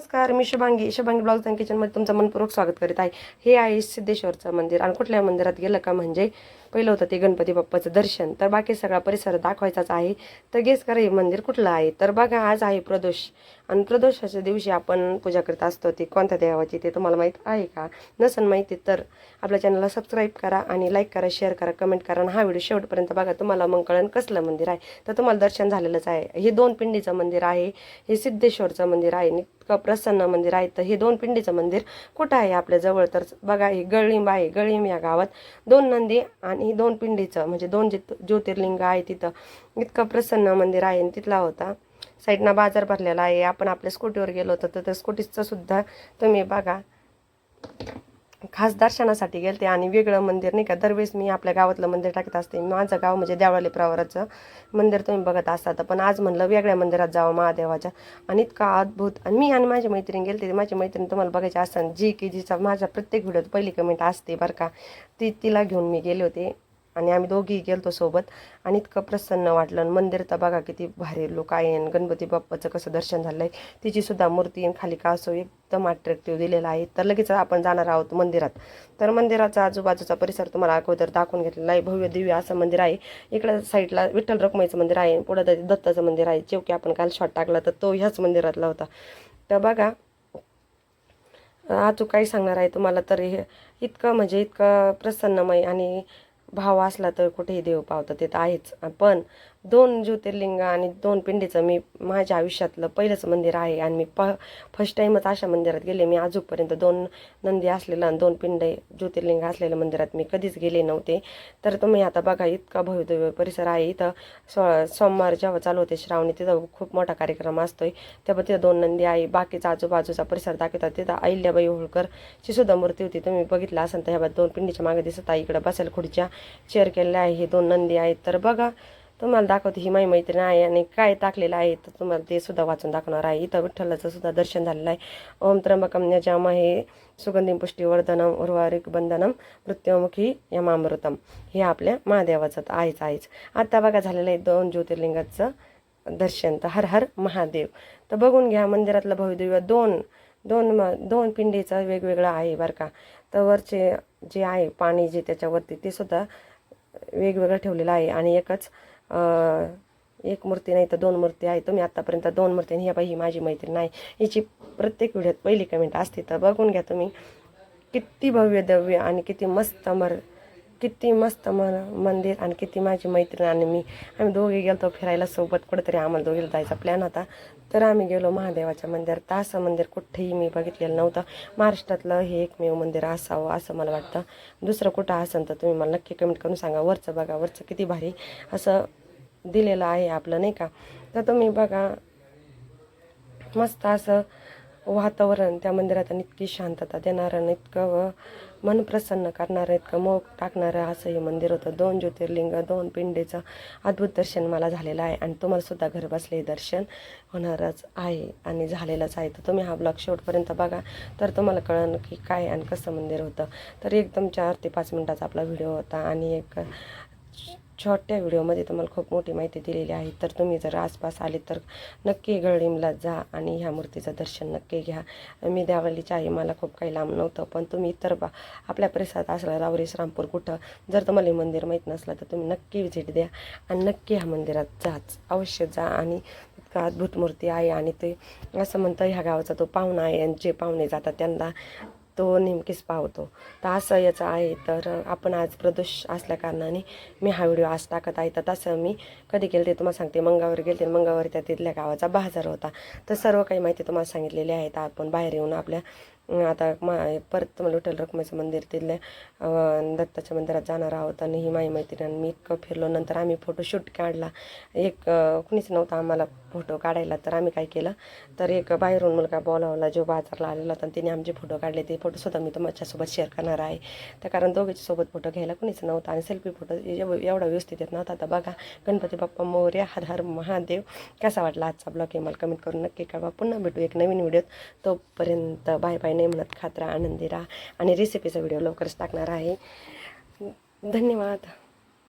नमस्कार, मी Shubhangi blogs and किचनमध्ये तुमचं मनपूर्वक स्वागत करीत आहे. हे आहे सिद्धेश्वरचं मंदिर आणि कुठल्या मंदिरात गेलं का म्हणजे पहिलं होतं ते गणपती बाप्पाचं दर्शन. तर बाकी सगळा परिसर दाखवायचाच आहे. तर गेस करा हे मंदिर कुठलं आहे. तर बघा, आज आहे प्रदोष आणि प्रदोषाच्या दिवशी आपण पूजा करत असतो. ती कोणत्या देवाची ते तुम्हाला माहीत आहे का? नसेल माहिती तर आपल्या चॅनलला सबस्क्राईब करा आणि लाईक करा, शेअर करा, कमेंट करा आणि हा व्हिडिओ शेवटपर्यंत बघा. तुम्हाला मग कळेल कसलं मंदिर आहे. तर तुम्हाला दर्शन झालेलंच आहे. हे 2 पिंडीचं मंदिर आहे. हे सिद्धेश्वरचं मंदिर आहे. इतकं प्रसन्न मंदिर आहे. तर हे 2 पिंडीचं मंदिर कुठं आहे आपल्या जवळ? तर बघा, हे गळिंब आहे. गळिंब या गावात 2 नंदी आणि 2 पिंडीचं म्हणजे 2 ज्योतिर्लिंग आहे. तिथं इतकं प्रसन्न मंदिर आहे. तिथला होता साईडनं बाजार भरलेला आहे. आपण आपल्या स्कूटीवर गेलो होतो तर स्कूटीचं सुद्धा तुम्ही बघा. खास दर्शनासाठी गेलते आणि वेगळं मंदिर नाही का. दरवेळेस मी आपल्या गावातलं मंदिर टाकत असते. माझं गाव म्हणजे देवळाली प्रवाराचं मंदिर तुम्ही बघत असतात. पण आज म्हणलं वेगळ्या मंदिरात जावं महादेवाच्या. आणि इतका अद्भुत. आणि मी आणि माझी मैत्रीण गेलते. माझी मैत्रीण तुम्हाला बघायची असताना जिचा माझ्या प्रत्येक व्हिडिओत पहिली कमेंट असते बरं का, तिला घेऊन मी गेले होते आणि आम्ही दोघी गेलतो सोबत. आणि इतकं प्रसन्न वाटलं. मंदिर तर बघा किती भारी लोक आहे. गणपती बाप्पाचं कसं दर्शन झालं आहे. तिची सुद्धा मूर्ती खाली कासव एकदम अट्रॅक्टिव्ह दिलेला आहे. तर लगेच आपण जाणार आहोत मंदिरात. तर मंदिराचा आजूबाजूचा परिसर तुम्हाला अगोदर दाखवून घेतलेला आहे. भव्य दिव्य असं मंदिर आहे. इकडं साईडला विठ्ठल रखुमाईचं मंदिर आहे. पुढं दत्ताचं मंदिर आहे. जो की आपण काल शॉट टाकला तर तो ह्याच मंदिरातला होता. तर बघा, अजून काही सांगणार आहे तुम्हाला. तर हे इतकं म्हणजे इतकं प्रसन्नमय आणि भाव असला तर कुठेही देव पावतं, ते तर आहेच. पण 2 ज्योतिर्लिंग आणि 2 पिंडीचं मी माझ्या आयुष्यातलं पहिलंच मंदिर आहे. आणि मी फर्स्ट टाईमच अशा मंदिरात गेले. मी अजूनपर्यंत 2 नंदी असलेलं आणि 2 पिंड ज्योतिर्लिंग असलेल्या मंदिरात मी कधीच गेले नव्हते. तर तुम्ही आता बघा, इतका भव्य परिसर आहे. इथं सोमवार जेव्हा चालू होते श्रावणी, तिथं खूप मोठा कार्यक्रम असतोय. तेव्हा तिथं 2 नंदी आहे. बाकीचा आजूबाजूचा परिसर दाखवतात. तिथं अहिल्याबाई होळकरची सुद्धा मूर्ती होती. तुम्ही बघितलं असेल तर ह्या 2 पिंडीच्या मागे दिसत आहे. इकडं बसायला खुर्च्या शेअर केलेल्या आहे. हे 2 नंदी आहेत. तर बघा, तुम्हाला दाखवते. ही माझी मैत्रीण आहे आणि काय टाकलेलं आहे तर तुम्हाला ते सुद्धा वाचून दाखवणार आहे. इथं विठ्ठलाचं सुद्धा दर्शन झालेलं आहे. ओम त्र्यंबकम यजामहे सुगंधिं पुष्टिवर्धनम उर्वारुक बंधनम मृत्युमुखी यमामृतम. हे आपल्या महादेवाचं तर आहेच. आता बघा, झालेलं आहे 2 ज्योतिर्लिंगाचं दर्शन. तर हर हर महादेव. तर बघून घ्या मंदिरातलं भव्यदिव्य. 2 पिंडीचं वेगवेगळं आहे बरं का. तर वरचे जे आहे पाणी जे त्याच्यावरती ते सुद्धा वेगवेगळं ठेवलेलं आहे. आणि एक मूर्ती नाही तर 2 मूर्ती आहे. तुम्ही आत्तापर्यंत 2 मूर्ती. आणि ही माझी मैत्रीण आहे. हिची प्रत्येक व्हिडिओत पहिली कमेंट असते. तर बघून घ्या तुम्ही, किती भव्य दिव्य आणि किती मस्त मंदिर आणि किती माझी मैत्रीण आणि मी आम्ही दोघे गेलो फिरायला सोबत. कुठेतरी आम्हाला दोघीला जायचा प्लॅन होता. तर आम्ही गेलो महादेवाच्या मंदिरात. तर असं मंदिर कुठेही मी बघितलेलं नव्हतं. महाराष्ट्रातलं हे एकमेव मंदिर असावं असं मला वाटतं. दुसरं कुठं असेल तर तुम्ही मला नक्की कमेंट करून सांगा. वरचं बघा, वरचं किती भारी असं दिलेलं आहे आपलं नाही का. तर तुम्ही बघा, मस्त असं वातावरण त्या मंदिरात आणि इतकी शांतता देणारं, इतकं मन प्रसन्न करणारं, इतकं मोग टाकणारं असं हे मंदिर होतं. 2 ज्योतिर्लिंग, 2 पिंडीचं अद्भुत दर्शन मला झालेलं आहे. आणि तुम्हाला सुद्धा घर बसले दर्शन होणारच आहे आणि झालेलंच आहे. तर तुम्ही हा ब्लॉग शेवटपर्यंत बघा, तर तुम्हाला कळलं की काय आणि कसं मंदिर होतं. तर एकदम 4 ते 5 मिनटाचा आपला व्हिडिओ होता आणि एक छोट्या व्हिडिओमध्ये तुम्हाला खूप मोठी माहिती दिलेली आहे. तर तुम्ही जर आसपास आले तर नक्की गळिंबला जा आणि ह्या मूर्तीचं दर्शन नक्की घ्या. मी देवळालीची आहे, मला खूप काही लांब नव्हतं. पण तुम्ही इतर आपल्या परिसरात असला रावरी श्रामपूर कुठं जर तुम्हाला हे मंदिर माहीत नसलं तर तुम्ही नक्की व्हिजिट द्या आणि नक्की ह्या मंदिरात अवश्य जा. आणि इतका अद्भुत मूर्ती आहे. आणि ते असं म्हणतं ह्या गावाचा तो पाहुणा आहे आणि जे पाहुणे जातात त्यांना तो नेमकीच पावतो. तर असं याचं आहे. तर आपण आज प्रदोष असल्या कारणाने मी हा व्हिडिओ आज टाकत आहे. तर तसं मी कधी गेले ते तुम्हाला सांगते. मंगळवारी गेले. मंगळवारी त्या तिथल्या गावाचा बाजार होता. तर सर्व काही माहिती तुम्हाला सांगितलेली आहे. तर आपण बाहेर येऊन आपल्या आता परत तुम्हाला विठ्ठल रखुमाईचं मंदिर तिथल्या दत्ताच्या मंदिरात जाणार आहोत. आणि ही माझी मैत्रीण मी इतकं फिरलो. नंतर आम्ही फोटोशूट काढला. कुणीच नव्हतं आम्हाला फोटो काढायला. तर आम्ही काय केलं, तर एक बाहेरून मुलगा बोलावला जो बाजारला आलेला होता. आणि तिने आमचे फोटो काढले. ते फोटोसुद्धा मी तुमच्यासोबत शेअर करणार आहे. तर कारण दोघीच्या सोबत फोटो घ्यायला कुणीच नव्हतं आणि सेल्फी फोटो एवढा व्यवस्थित येत नव्हता. तर बघा, गणपती बाप्पा मोरया, हर हर महादेव. कसा वाटला आजचा ब्लॉग हे मला कमेंट करून नक्की कळवा. पुन्हा भेटू एक नवीन व्हिडिओत. तोपर्यंत बाय बाय. नाही म्हणत खात राहा, आनंदी राहा. आणि रेसिपीचा व्हिडिओ लवकरच टाकणार आहे. धन्यवाद.